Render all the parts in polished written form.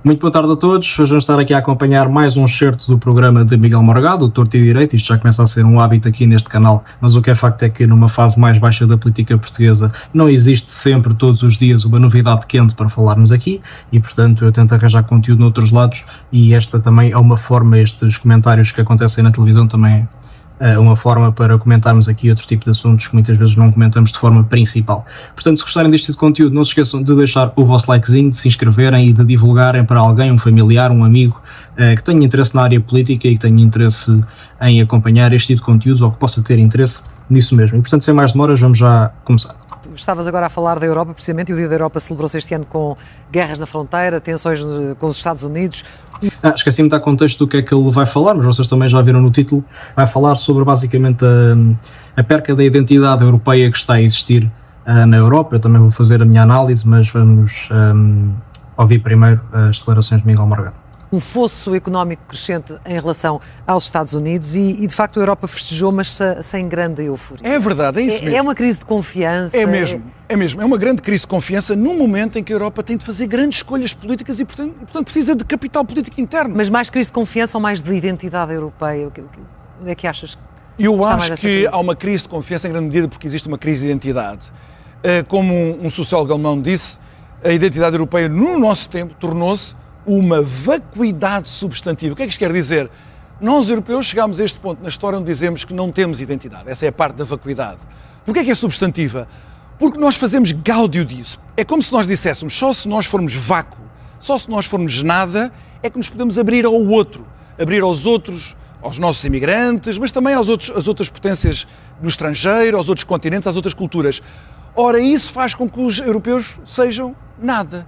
Muito boa tarde a todos. Hoje vamos estar aqui a acompanhar mais um excerto do programa de Miguel Morgado, o Torto e Direito. Isto já começa a ser um hábito aqui neste canal, mas o que é facto é que numa fase mais baixa da política portuguesa não existe sempre, todos os dias, uma novidade quente para falarmos aqui e, portanto, eu tento arranjar conteúdo noutros lados e esta também é uma forma, estes comentários que acontecem na televisão também uma forma para comentarmos aqui outro tipo de assuntos que muitas vezes não comentamos de forma principal. Portanto, se gostarem deste tipo de conteúdo, não se esqueçam de deixar o vosso likezinho, de se inscreverem e de divulgarem para alguém, um familiar, um amigo que tenha interesse na área política e que tenha interesse em acompanhar este tipo de conteúdos ou que possa ter interesse nisso mesmo. E, portanto, sem mais demoras, vamos já começar. Estavas agora a falar da Europa, precisamente, e o Dia da Europa celebrou-se este ano com guerras na fronteira, tensões com os Estados Unidos. Esqueci-me de dar contexto do que é que ele vai falar, mas vocês também já viram no título. Vai falar sobre basicamente a perca da identidade europeia que está a existir na Europa. Eu também vou fazer a minha análise, mas vamos ouvir primeiro as declarações de Miguel Morgado. Um fosso económico crescente em relação aos Estados Unidos e de facto a Europa festejou, mas sem grande euforia. É verdade, é isso mesmo. É uma crise de confiança. É mesmo. É uma grande crise de confiança num momento em que a Europa tem de fazer grandes escolhas políticas e portanto precisa de capital político interno. Mas mais crise de confiança ou mais de identidade europeia? Onde é que achas que Eu acho que há uma crise de confiança em grande medida porque existe uma crise de identidade. Como um sociólogo alemão disse, a identidade europeia no nosso tempo tornou-se uma vacuidade substantiva. O que é que isto quer dizer? Nós, europeus, chegámos a este ponto na história onde dizemos que não temos identidade. Essa é a parte da vacuidade. Porquê é que é substantiva? Porque nós fazemos gáudio disso. É como se nós disséssemos, só se nós formos vácuo, só se nós formos nada, é que nos podemos abrir ao outro. Abrir aos outros, aos nossos imigrantes, mas também às outras potências no estrangeiro, aos outros continentes, às outras culturas. Ora, isso faz com que os europeus sejam nada.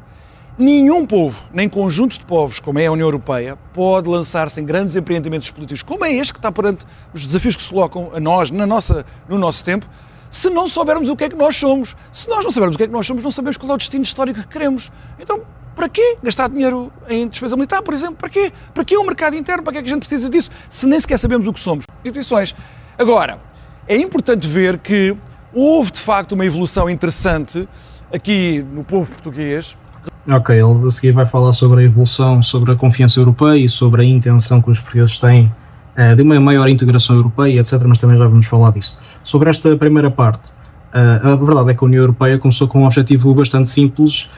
Nenhum povo, nem conjunto de povos, como é a União Europeia, pode lançar-se em grandes empreendimentos políticos, como é este que está perante os desafios que se colocam a nós, no nosso tempo, se não soubermos o que é que nós somos. Se nós não soubermos o que é que nós somos, não sabemos qual é o destino histórico que queremos. Então, para quê gastar dinheiro em despesa militar, por exemplo? Para quê? Para quê o mercado interno? Para que é que a gente precisa disso? Se nem sequer sabemos o que somos. Instituições. Agora, é importante ver que houve, de facto, uma evolução interessante aqui no povo português. Ok, ele a seguir vai falar sobre a evolução, sobre a confiança europeia e sobre a intenção que os portugueses têm de uma maior integração europeia, etc., mas também já vamos falar disso. Sobre esta primeira parte, a verdade é que a União Europeia começou com um objetivo bastante simples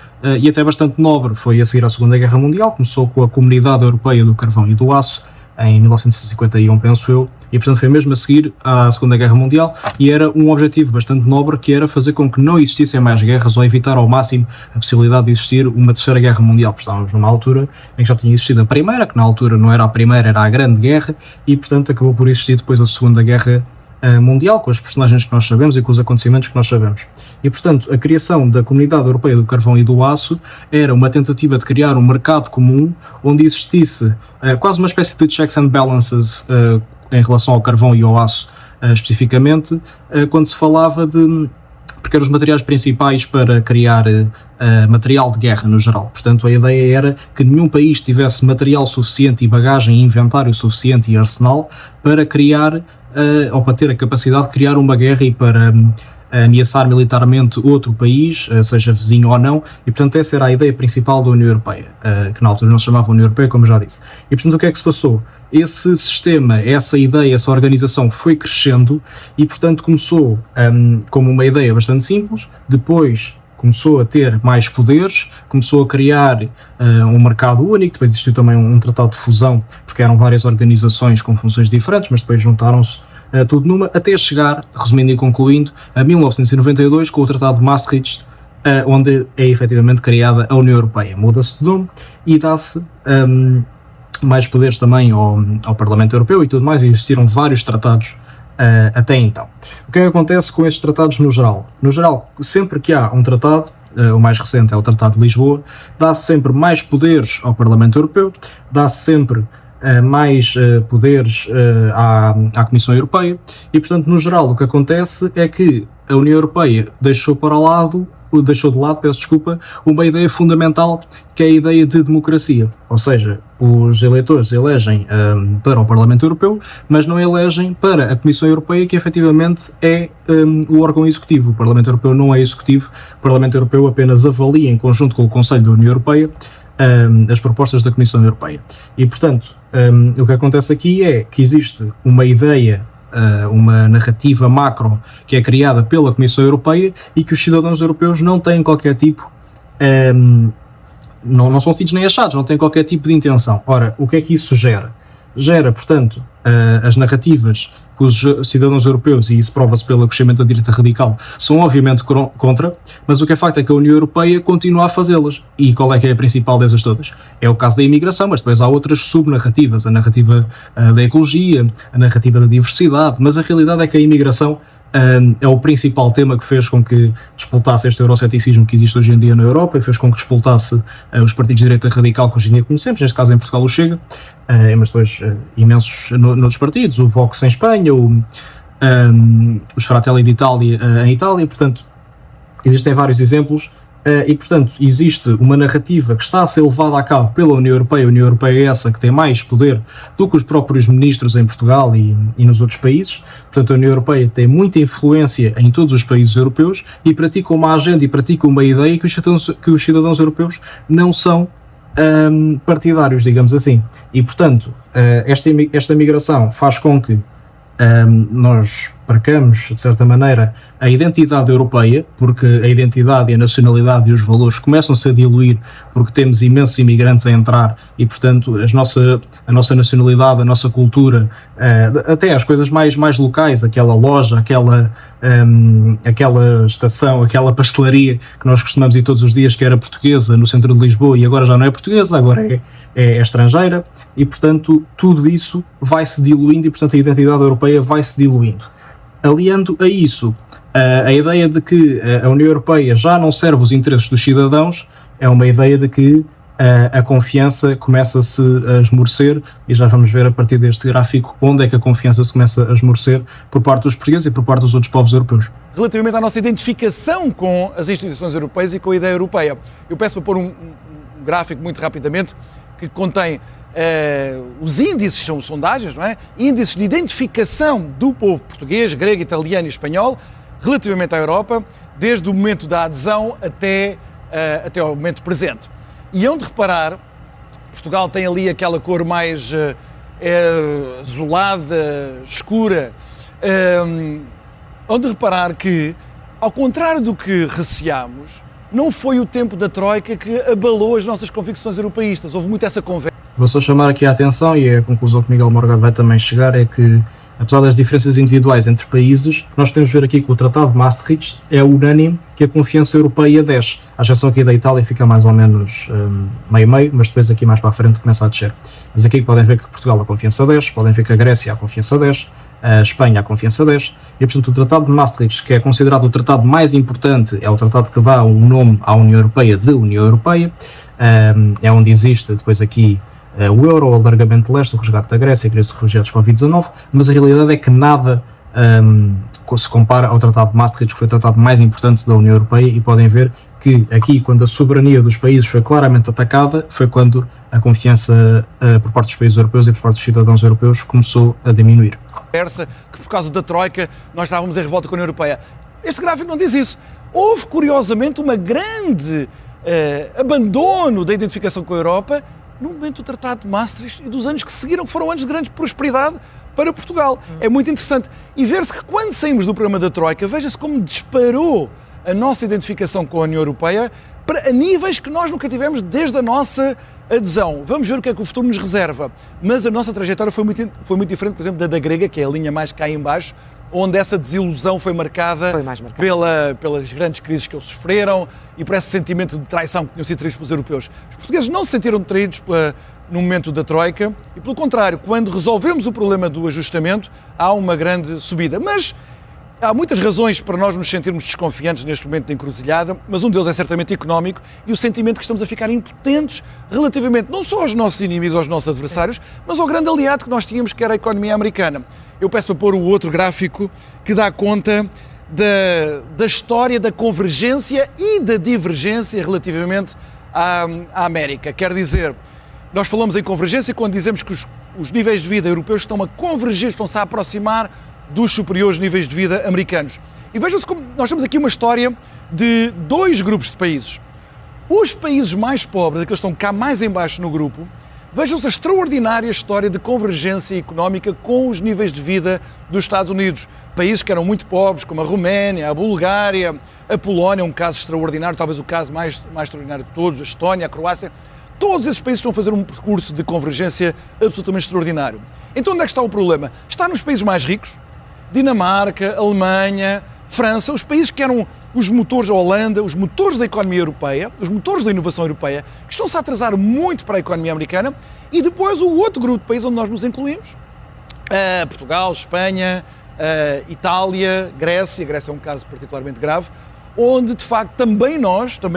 e até bastante nobre. Foi a seguir à Segunda Guerra Mundial, começou com a Comunidade Europeia do Carvão e do Aço, em 1951, penso eu, e portanto foi mesmo a seguir à Segunda Guerra Mundial e era um objetivo bastante nobre, que era fazer com que não existissem mais guerras ou evitar ao máximo a possibilidade de existir uma terceira guerra mundial, porque estávamos numa altura em que já tinha existido a primeira, que na altura não era a primeira, era a Grande Guerra, e portanto acabou por existir depois a Segunda Guerra Mundial, com os personagens que nós sabemos e com os acontecimentos que nós sabemos. E, portanto, a criação da Comunidade Europeia do Carvão e do Aço era uma tentativa de criar um mercado comum onde existisse quase uma espécie de checks and balances em relação ao carvão e ao aço, especificamente, quando se falava de... porque eram os materiais principais para criar material de guerra no geral. Portanto, a ideia era que nenhum país tivesse material suficiente e bagagem, inventário suficiente e arsenal para criar ou para ter a capacidade de criar uma guerra e para ameaçar militarmente outro país, seja vizinho ou não, e portanto essa era a ideia principal da União Europeia, que na altura não se chamava União Europeia, como já disse. E portanto o que é que se passou? Esse sistema, essa ideia, essa organização foi crescendo e portanto começou como uma ideia bastante simples, depois começou a ter mais poderes, começou a criar um mercado único, depois existiu também um tratado de fusão, porque eram várias organizações com funções diferentes, mas depois juntaram-se tudo numa, até chegar, resumindo e concluindo, a 1992 com o Tratado de Maastricht, onde é efetivamente criada a União Europeia. Muda-se de nome e dá-se mais poderes também ao Parlamento Europeu e tudo mais, e existiram vários tratados até então. O que é que acontece com estes tratados no geral? No geral, sempre que há um tratado, o mais recente é o Tratado de Lisboa, dá-se sempre mais poderes ao Parlamento Europeu, dá-se sempre mais poderes à Comissão Europeia e, portanto, no geral, o que acontece é que a União Europeia deixou de lado, uma ideia fundamental, que é a ideia de democracia. Ou seja, os eleitores elegem para o Parlamento Europeu, mas não elegem para a Comissão Europeia, que efetivamente é o órgão executivo. O Parlamento Europeu não é executivo, o Parlamento Europeu apenas avalia, em conjunto com o Conselho da União Europeia, as propostas da Comissão Europeia. E, portanto, o que acontece aqui é que existe uma ideia, uma narrativa macro que é criada pela Comissão Europeia e que os cidadãos europeus não têm qualquer tipo, não são filhos nem achados, não têm qualquer tipo de intenção. Ora, o que é que isso gera? Gera, portanto, as narrativas que os cidadãos europeus, e isso prova-se pelo crescimento da direita radical, são obviamente contra, mas o que é facto é que a União Europeia continua a fazê-las. E qual é que é a principal dessas todas? É o caso da imigração, mas depois há outras subnarrativas, a narrativa da ecologia, a narrativa da diversidade, mas a realidade é que a imigração é o principal tema que fez com que despoltasse este euroceticismo que existe hoje em dia na Europa e fez com que despoltasse os partidos de direita radical que hoje em dia conhecemos, neste caso em Portugal o Chega, mas depois imensos noutros partidos, o Vox em Espanha, os Fratelli d'Italia em Itália, portanto, existem vários exemplos. E, portanto, existe uma narrativa que está a ser levada a cabo pela União Europeia. A União Europeia é essa que tem mais poder do que os próprios ministros em Portugal e nos outros países. Portanto, a União Europeia tem muita influência em todos os países europeus e pratica uma agenda e pratica uma ideia que os cidadãos europeus não são partidários, digamos assim. E, portanto, esta migração faz com que nós percamos, de certa maneira, a identidade europeia, porque a identidade e a nacionalidade e os valores começam-se a diluir porque temos imensos imigrantes a entrar e, portanto, a nossa nacionalidade, a nossa cultura, até as coisas mais locais, aquela loja, aquela estação, aquela pastelaria que nós costumamos ir todos os dias, que era portuguesa no centro de Lisboa e agora já não é portuguesa, agora é estrangeira e, portanto, tudo isso vai-se diluindo e, portanto, a identidade europeia vai-se diluindo. Aliando a isso, a ideia de que a União Europeia já não serve os interesses dos cidadãos é uma ideia de que a confiança começa-se a esmorecer e já vamos ver a partir deste gráfico onde é que a confiança se começa a esmorecer por parte dos portugueses e por parte dos outros povos europeus. Relativamente à nossa identificação com as instituições europeias e com a ideia europeia, eu peço para pôr um gráfico muito rapidamente que contém os índices, são sondagens, não é? Índices de identificação do povo português, grego, italiano e espanhol relativamente à Europa, desde o momento da adesão até ao momento presente. E onde reparar, Portugal tem ali aquela cor mais azulada, escura, onde reparar que, ao contrário do que receámos, não foi o tempo da Troika que abalou as nossas convicções europeístas. Houve muito essa conversa. Vou só chamar aqui a atenção, e a conclusão que Miguel Morgado vai também chegar, é que, apesar das diferenças individuais entre países, nós podemos ver aqui que o Tratado de Maastricht é unânime que a confiança europeia desce. À exceção aqui da Itália fica mais ou menos meio-meio, mas depois aqui mais para a frente começa a descer. Mas aqui podem ver que Portugal a confiança desce, podem ver que a Grécia a confiança desce, a Espanha a confiança desce, e portanto o Tratado de Maastricht, que é considerado o tratado mais importante, é o tratado que dá o nome à União Europeia de União Europeia, é onde existe depois aqui o euro, o alargamento de leste, o resgate da Grécia, a crise de refugiados Covid-19, mas a realidade é que nada se compara ao Tratado de Maastricht, que foi o tratado mais importante da União Europeia, e podem ver que aqui, quando a soberania dos países foi claramente atacada, foi quando a confiança por parte dos países europeus e por parte dos cidadãos europeus começou a diminuir. Que por causa da Troika nós estávamos em revolta com a União Europeia. Este gráfico não diz isso. Houve, curiosamente, uma grande abandono da identificação com a Europa no momento do Tratado de Maastricht e dos anos que seguiram, que foram anos de grande prosperidade para Portugal. É muito interessante. E ver-se que quando saímos do programa da Troika, veja-se como disparou a nossa identificação com a União Europeia a níveis que nós nunca tivemos desde a nossa adesão. Vamos ver o que é que o futuro nos reserva. Mas a nossa trajetória foi muito diferente, por exemplo, da grega, que é a linha mais cá em baixo, onde essa desilusão foi marcada pelas grandes crises que eles sofreram e por esse sentimento de traição que tinham sido traídos pelos europeus. Os portugueses não se sentiram traídos no momento da Troika e, pelo contrário, quando resolvemos o problema do ajustamento, há uma grande subida. Mas há muitas razões para nós nos sentirmos desconfiantes neste momento de encruzilhada, mas um deles é certamente económico e o sentimento que estamos a ficar impotentes relativamente não só aos nossos inimigos, aos nossos adversários, mas ao grande aliado que nós tínhamos, que era a economia americana. Eu peço para pôr o outro gráfico que dá conta da história da convergência e da divergência relativamente à América. Quer dizer, nós falamos em convergência quando dizemos que os níveis de vida europeus estão a convergir, estão-se a aproximar dos superiores níveis de vida americanos. E vejam-se como nós temos aqui uma história de dois grupos de países. Os países mais pobres, aqueles que estão cá mais em baixo no grupo, vejam-se a extraordinária história de convergência económica com os níveis de vida dos Estados Unidos. Países que eram muito pobres, como a Roménia, a Bulgária, a Polónia, um caso extraordinário, talvez o caso mais extraordinário de todos, a Estónia, a Croácia. Todos esses países estão a fazer um percurso de convergência absolutamente extraordinário. Então onde é que está o problema? Está nos países mais ricos, Dinamarca, Alemanha, França, os países que eram os motores, a Holanda, os motores da economia europeia, os motores da inovação europeia, que estão-se a atrasar muito para a economia americana, e depois o outro grupo de países onde nós nos incluímos, Portugal, Espanha, Itália, Grécia é um caso particularmente grave, onde de facto também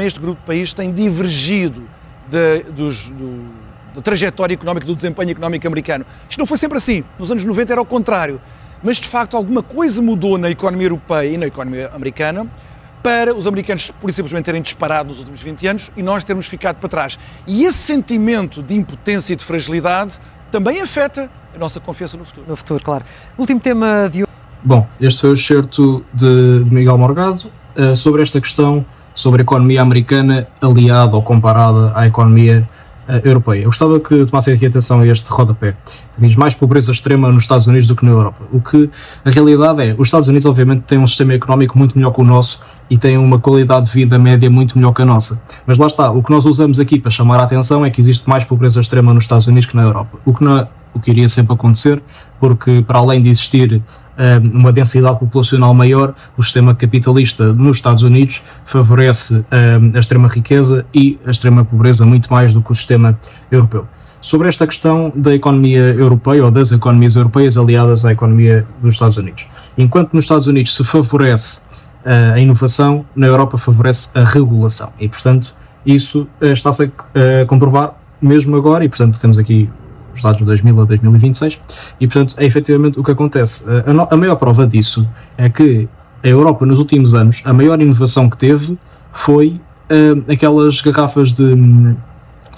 este grupo de países tem divergido da trajetória económica, do desempenho económico americano. Isto não foi sempre assim, nos anos 90 era ao contrário, mas de facto alguma coisa mudou na economia europeia e na economia americana para os americanos por simplesmente terem disparado nos últimos 20 anos e nós termos ficado para trás. E esse sentimento de impotência e de fragilidade também afeta a nossa confiança no futuro. No futuro, claro. Último tema de hoje. Bom, este foi o excerto de Miguel Morgado sobre esta questão sobre a economia americana aliada ou comparada à economia europeia. Eu gostava que tomassem aqui atenção a este rodapé, que diz mais pobreza extrema nos Estados Unidos do que na Europa. O que a realidade é, os Estados Unidos obviamente têm um sistema económico muito melhor que o nosso e têm uma qualidade de vida média muito melhor que a nossa. Mas lá está, o que nós usamos aqui para chamar a atenção é que existe mais pobreza extrema nos Estados Unidos que na Europa. O que iria sempre acontecer, porque para além de existir uma densidade populacional maior, o sistema capitalista nos Estados Unidos favorece a extrema riqueza e a extrema pobreza muito mais do que o sistema europeu. Sobre esta questão da economia europeia ou das economias europeias aliadas à economia dos Estados Unidos. Enquanto nos Estados Unidos se favorece a inovação, na Europa favorece a regulação e, portanto, isso está-se a comprovar mesmo agora e, portanto, temos aqui os dados de 2000 a 2026 e, portanto, é efetivamente o que acontece. A maior prova disso é que a Europa, nos últimos anos, a maior inovação que teve foi aquelas garrafas de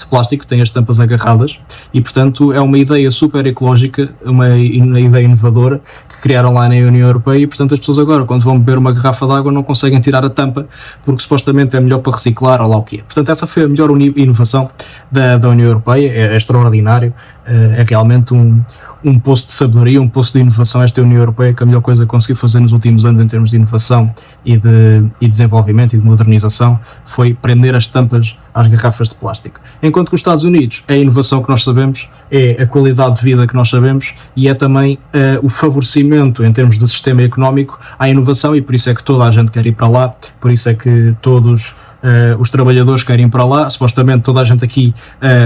plástico que têm as tampas agarradas e, portanto, é uma ideia super ecológica, uma ideia inovadora que criaram lá na União Europeia e, portanto, as pessoas agora, quando vão beber uma garrafa de água, não conseguem tirar a tampa porque supostamente é melhor para reciclar ou lá o que é. Portanto, essa foi a melhor inovação da União Europeia, é extraordinário, é realmente um poço de sabedoria, um poço de inovação esta União Europeia, que a melhor coisa que conseguiu fazer nos últimos anos em termos de inovação e de desenvolvimento e de modernização foi prender as tampas às garrafas de plástico. Enquanto que os Estados Unidos é a inovação que nós sabemos, é a qualidade de vida que nós sabemos e é também o favorecimento em termos de sistema económico à inovação e por isso é que toda a gente quer ir para lá, por isso é que todos os trabalhadores querem ir para lá. Supostamente toda a gente aqui,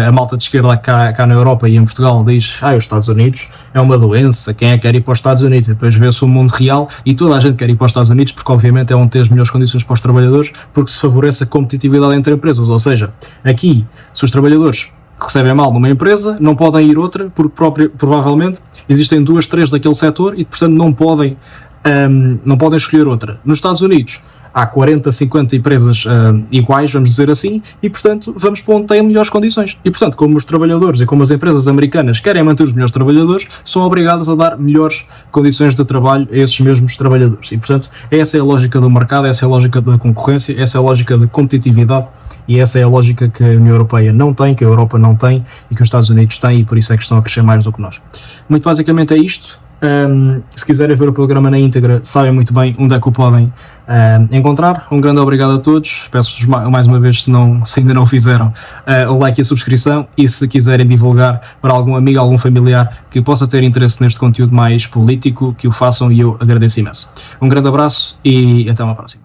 a malta de esquerda cá na Europa e em Portugal diz os Estados Unidos é uma doença, quem é que quer ir para os Estados Unidos? E depois vê-se o mundo real e toda a gente quer ir para os Estados Unidos porque obviamente é onde tem as melhores condições para os trabalhadores, porque se favorece a competitividade entre empresas, ou seja, aqui se os trabalhadores recebem mal numa empresa, não podem ir outra porque provavelmente existem 2, 3 daquele setor e portanto não podem escolher outra. Nos Estados Unidos há 40, 50 empresas iguais, vamos dizer assim, e portanto vamos para onde têm melhores condições. E portanto, como os trabalhadores e como as empresas americanas querem manter os melhores trabalhadores, são obrigadas a dar melhores condições de trabalho a esses mesmos trabalhadores. E portanto, essa é a lógica do mercado, essa é a lógica da concorrência, essa é a lógica da competitividade e essa é a lógica que a União Europeia não tem, que a Europa não tem e que os Estados Unidos têm e por isso é que estão a crescer mais do que nós. Muito basicamente é isto. Se quiserem ver o programa na íntegra, sabem muito bem onde é que o podem encontrar. Um grande obrigado a todos. Peço-vos mais uma vez, se ainda não fizeram, o like e a subscrição e se quiserem divulgar para algum amigo, algum familiar que possa ter interesse neste conteúdo mais político, que o façam e eu agradeço imenso. Um grande abraço e até uma próxima.